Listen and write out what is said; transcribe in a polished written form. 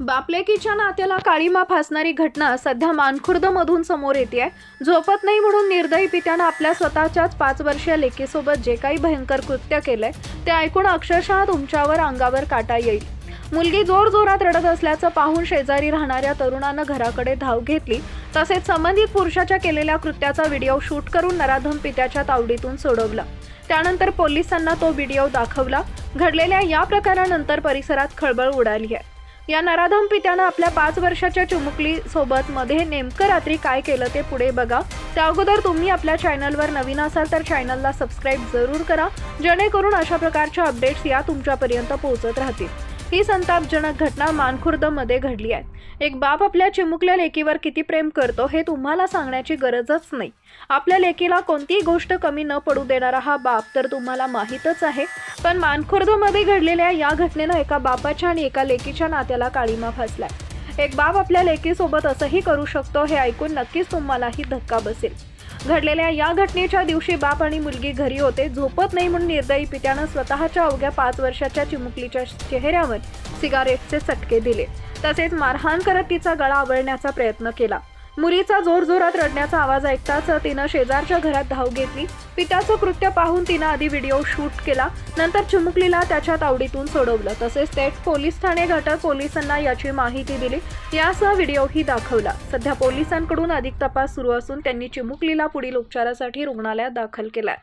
बापलेकीच्या नात्याला काळीमा फासणारी घटना सध्या मानखुर्दमधून समोर येते. झोपत नाही म्हणून निर्दयी पित्यानं आपल्या स्वतःच्याच 5 वर्षीय लेकीसोबत जे काही भयंकर कृत्य केलंय ते ऐकून अक्षरशः तुमच्यावर अंगावर काटा येईल. मुलगी जोरजोरात रडत असल्याचं पाहून शेजारी राहणाऱ्या तरुणानं घराकडे धाव घेतली. तसेच संबंधित पुरुषाच्या केलेल्या कृत्याचा व्हिडिओ शूट करून नराधम पित्याच्या तावडीतून सोडवला. त्यानंतर पोलिसांना तो व्हिडिओ दाखवला. घडलेल्या या प्रकारानंतर परिसरात खळबळ उडाली आहे. या नराधम पित्यानं आपल्या 5 वर्षाच्या चिमुकली सोबत मध्ये नेमकं रात्री काय केलं ते पुढे बघा. त्या अगोदर तुम्ही आपल्या चॅनलवर नवीन असाल तर चॅनलला सबस्क्राईब जरूर करा, जेणेकरून अशा प्रकारच्या अपडेट्स या तुमच्यापर्यंत पोहोचत राहतील. ही संतापजनक घटना मानखुर्दमध्ये घडली आहे. एक बाप आपल्या चिमुकल्या लेकीवर किती प्रेम करतो हे तुम्हाला सांगण्याची गरजच नाही. आपल्या लेकीला कोणतीही गोष्ट कमी न पडू देणारा हा बाप तर तुम्हाला माहीतच आहे. पण मानखुर्दमध्ये घडलेल्या या घटनेनं एका बापाच्या आणि एका लेकीच्या नात्याला काळीमा फासलाय. एक बाप आपल्या लेकीसोबत असंही करू शकतो हे ऐकून नक्कीच तुम्हालाही धक्का बसेल. घडलेल्या या घटनेच्या दिवशी बाप आणि मुलगी घरी होते. झोपत नाही म्हणून निर्दयी पित्यानं स्वतःच्या अवघ्या 5 वर्षाच्या चिमुकलीच्या चेहऱ्यावर सिगारेटचे चटके दिले. तसेच मारहाण करत तिचा गळा आवळण्याचा प्रयत्न केला. मुलीचा जोरजोरात रडण्याचा आवाज ऐकताच तिनं शेजारच्या घरात धाव घेतली. पित्याचं कृत्य पाहून तिनं आधी व्हिडिओ शूट केला, नंतर चिमुकलीला त्याच्या तावडीतून सोडवलं. तसेच थेट पोलीस ठाणे घटक पोलिसांना याची माहिती दिली. यासह व्हिडिओही दाखवला. सध्या पोलिसांकडून अधिक तपास सुरू असून त्यांनी चिमुकलीला पुढील उपचारासाठी रुग्णालयात दाखल केलाय.